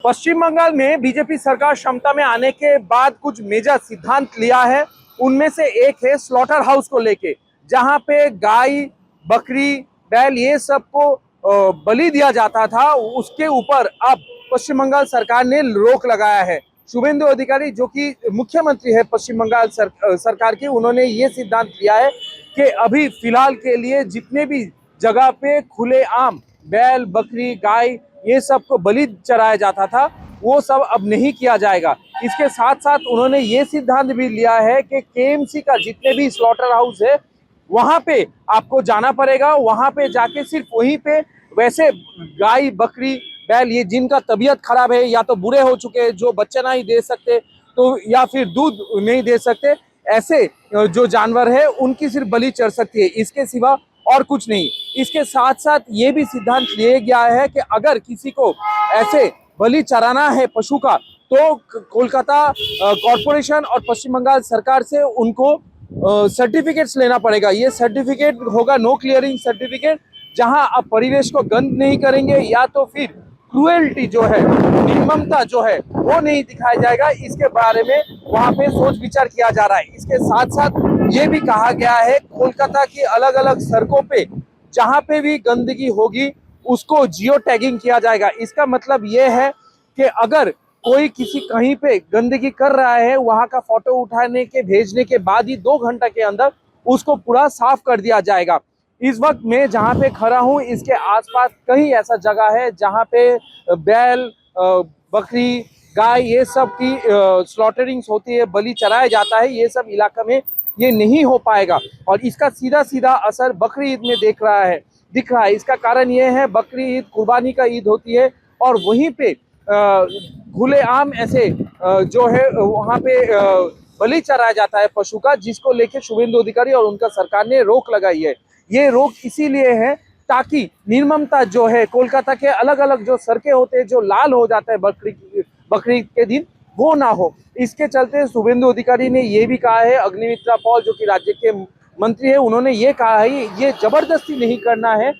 पश्चिम बंगाल में बीजेपी सरकार क्षमता में आने के बाद कुछ मेजर सिद्धांत लिया है। उनमें से एक है स्लॉटर हाउस को लेके, जहां पे गाय, बकरी, बैल ये सबको बलि दिया जाता था, उसके ऊपर अब पश्चिम बंगाल सरकार ने रोक लगाया है। शुभेंदु अधिकारी जो कि मुख्यमंत्री है पश्चिम बंगाल सरकार की, उन्होंने ये सिद्धांत लिया है कि अभी फिलहाल के लिए जितने भी जगह पे खुले आम बैल, बकरी, गाय ये सब को बलि चढ़ाया जाता था, वो सब अब नहीं किया जाएगा। इसके साथ साथ उन्होंने ये सिद्धांत भी लिया है कि केएमसी का जितने भी स्लॉटर हाउस है वहां पे आपको जाना पड़ेगा। वहां पे जाके सिर्फ वहीं पे वैसे गाय, बकरी, बैल ये जिनका तबीयत खराब है या तो बूढ़े हो चुके हैं, जो बच्चा नहीं दे सकते तो या फिर दूध नहीं दे सकते, ऐसे जो जानवर है उनकी सिर्फ बलि चढ़ सकती है, इसके सिवा और कुछ नहीं। इसके साथ साथ ये भी सिद्धांत लिया गया है कि अगर किसी को ऐसे बलि चढ़ाना है पशु का, तो कोलकाता कॉरपोरेशन और पश्चिम बंगाल सरकार से उनको सर्टिफिकेट्स लेना पड़ेगा। ये सर्टिफिकेट होगा नो क्लियरिंग सर्टिफिकेट, जहां आप परिवेश को गंद नहीं करेंगे या तो फिर क्रुएल्टी जो है, निर्ममता जो है वो नहीं दिखाया जाएगा। इसके बारे में वहां पे सोच विचार किया जा रहा है। इसके साथ साथ ये भी कहा गया है कोलकाता की अलग अलग सड़कों पे जहां पे भी गंदगी होगी उसको जियो टैगिंग किया जाएगा। इसका मतलब ये है कि अगर कोई किसी कहीं पे गंदगी कर रहा है, वहां का फोटो उठाने के भेजने के बाद ही 2 घंटे के अंदर उसको पूरा साफ कर दिया जाएगा। इस वक्त मैं जहां पे खड़ा हूं, इसके आसपास कई ऐसा जगह है जहां पे बैल, बकरी, गाय ये सब की स्लॉटरिंग्स होती है, बलि चढ़ाया जाता है। ये सब इलाका में ये नहीं हो पाएगा और इसका सीधा सीधा असर बकरी ईद में दिख रहा है। इसका कारण ये है, बकरी ईद कुर्बानी का ईद होती है और वहीं पे खुलेआम ऐसे जो है वहाँ पे बलि चढ़ाया जाता है पशु का, जिसको लेके शुभेंदु अधिकारी और उनका सरकार ने रोक लगाई है। ये रोक इसीलिए है ताकि निर्ममता जो है, कोलकाता के अलग अलग जो सड़कें होते हैं जो लाल हो जाता है बकरी के दिन, वो ना हो। इसके चलते शुभेंदु अधिकारी ने ये भी कहा है, अग्निमित्रा पॉल जो कि राज्य के मंत्री है, उन्होंने ये कहा है ये जबरदस्ती नहीं करना है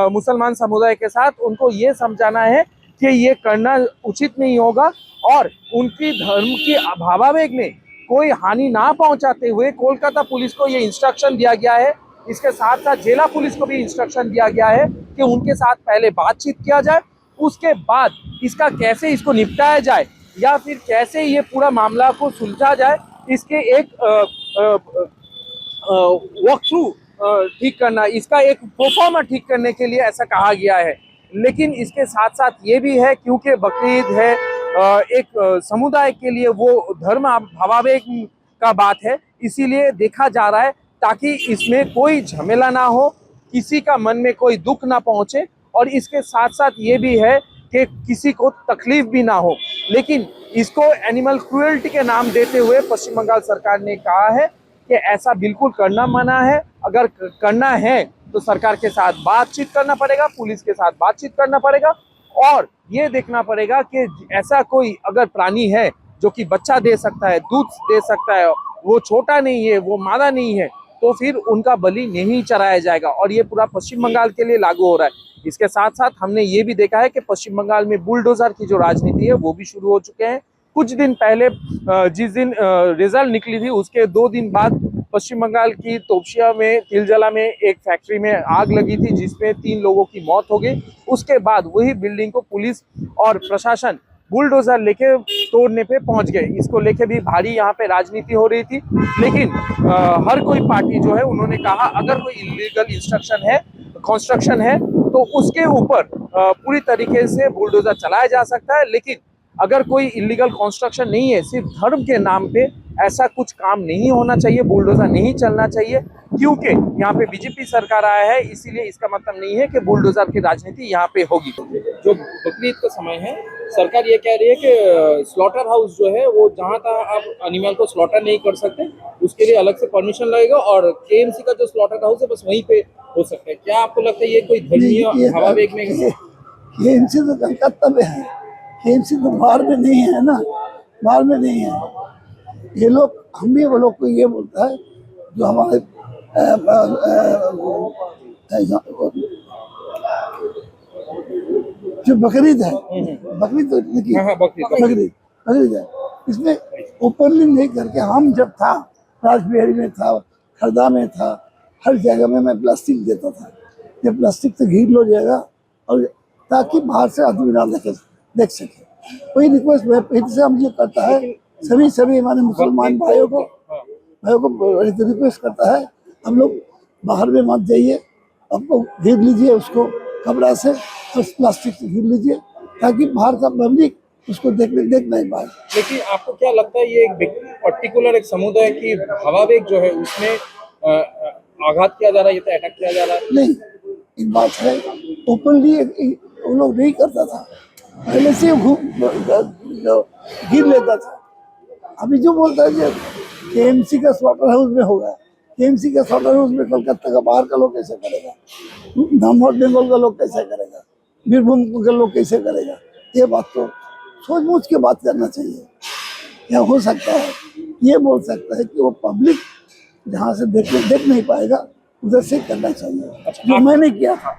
मुसलमान समुदाय के साथ, उनको ये समझाना है कि ये करना उचित नहीं होगा और उनकी धर्म की भावावेग में कोई हानि ना पहुंचाते हुए कोलकाता पुलिस को ये इंस्ट्रक्शन दिया गया है। इसके साथ साथ जिला पुलिस को भी इंस्ट्रक्शन दिया गया है कि उनके साथ पहले बातचीत किया जाए, उसके बाद इसका कैसे इसको निपटाया जाए या फिर कैसे ये पूरा मामला को सुलझा जाए, इसके एक वॉक थ्रू ठीक करना, इसका एक प्रोफार्मा ठीक करने के लिए ऐसा कहा गया है। लेकिन इसके साथ साथ ये भी है, क्योंकि बकरीद है एक समुदाय के लिए वो धर्म भावावेग का बात है, इसीलिए देखा जा रहा है ताकि इसमें कोई झमेला ना हो, किसी का मन में कोई दुख ना पहुंचे और इसके साथ साथ ये भी है कि किसी को तकलीफ भी ना हो। लेकिन इसको एनिमल क्रुएल्टी के नाम देते हुए पश्चिम बंगाल सरकार ने कहा है कि ऐसा बिल्कुल करना मना है। अगर करना है तो सरकार के साथ बातचीत करना पड़ेगा, पुलिस के साथ बातचीत करना पड़ेगा और ये देखना पड़ेगा कि ऐसा कोई अगर प्राणी है जो कि बच्चा दे सकता है, दूध दे सकता है, वो छोटा नहीं है, वो मादा नहीं है, तो फिर उनका बलि नहीं चढ़ाया जाएगा और ये पूरा पश्चिम बंगाल के लिए लागू हो रहा है। इसके साथ साथ हमने ये भी देखा है कि पश्चिम बंगाल में बुलडोजर की जो राजनीति है वो भी शुरू हो चुके हैं। कुछ दिन पहले जिस दिन रिजल्ट निकली थी उसके 2 दिन बाद पश्चिम बंगाल की तोपशिया में तिलजला में एक फैक्ट्री में आग लगी थी, जिसमें 3 लोगों की मौत हो गई। उसके बाद वही बिल्डिंग को पुलिस और प्रशासन बुलडोजर लेके तोड़ने पे पहुंच गए। इसको लेके भी भारी यहाँ पे राजनीति हो रही थी, लेकिन हर कोई पार्टी जो है उन्होंने कहा अगर कोई इलीगल कंस्ट्रक्शन है तो उसके ऊपर पूरी तरीके से बुलडोजर चलाया जा सकता है। लेकिन अगर कोई इलीगल कंस्ट्रक्शन नहीं है, सिर्फ धर्म के नाम पे ऐसा कुछ काम नहीं होना चाहिए, बुलडोजर नहीं चलना चाहिए, क्योंकि यहाँ पे बीजेपी सरकार आया है, इसीलिए इसका मतलब नहीं है कि बुलडोजर की राजनीति यहाँ पे होगी। जो बकरीद का समय है, सरकार ये कह रही है कि स्लॉटर हाउस जो है वो जहाँ तहाँ आप एनिमल को स्लॉटर नहीं कर सकते, उसके लिए अलग से परमिशन लगेगा और केएमसी का जो स्लॉटर हाउस है बस वहीं पे हो सकता है। क्या आपको लगता है ये कोई धर्मीय भावावेग में? केएमसी तो कलकत्ता में है, केएमसी तो बाहर में नहीं है ना, बाहर में नहीं है। ये लोग, हम भी वो लोग को ये बोलता है जो हमारे जो बकरीद है, बकरीद तो देखिए, हाँ, बकरीद। बकरीद बकरीद है, इसमें ओपनली नहीं करके, हम जब था राजबिहारी में था, खरदा में था, हर जगह में मैं प्लास्टिक देता था, ये प्लास्टिक से घिर लो जाएगा, और ताकि बाहर से आदमी ना देख सके। वही रिक्वेस्ट मैं से हम ये करता है, सभी हमारे मुसलमान भाइयों को रिक्वेस्ट करता है, हम लोग बाहर में मत जाइए, आपको घेर लीजिए उसको कपड़ा से और प्लास्टिक से घेर लीजिए, ताकि बाहर का पब्लिक उसको देख नहीं पाए। लेकिन आपको क्या लगता है, ये एक पर्टिकुलर एक समुदाय की भावावेग जो है उसमें आघात किया जा रहा है, ये तो अटैक किया जा रहा है? नहीं, एक बात है, ओपनली वो लोग नहीं करता था, पहले से गिर लेता था। अभी जो बोलता है केएमसी का स्लॉटर हाउस में होगा, केएमसी का स्लॉटर हाउस में कलकत्ता का बाहर का लोग कैसे करेगा, नॉर्थ बंगाल का लोग कैसे करेगा, बीरभूम का लोग कैसे करेगा? ये बात तो सोच समझ के बात करना चाहिए। या हो सकता है ये बोल सकता है कि वो पब्लिक जहाँ से देख नहीं पाएगा उधर से करना चाहिए, जो मैंने किया था।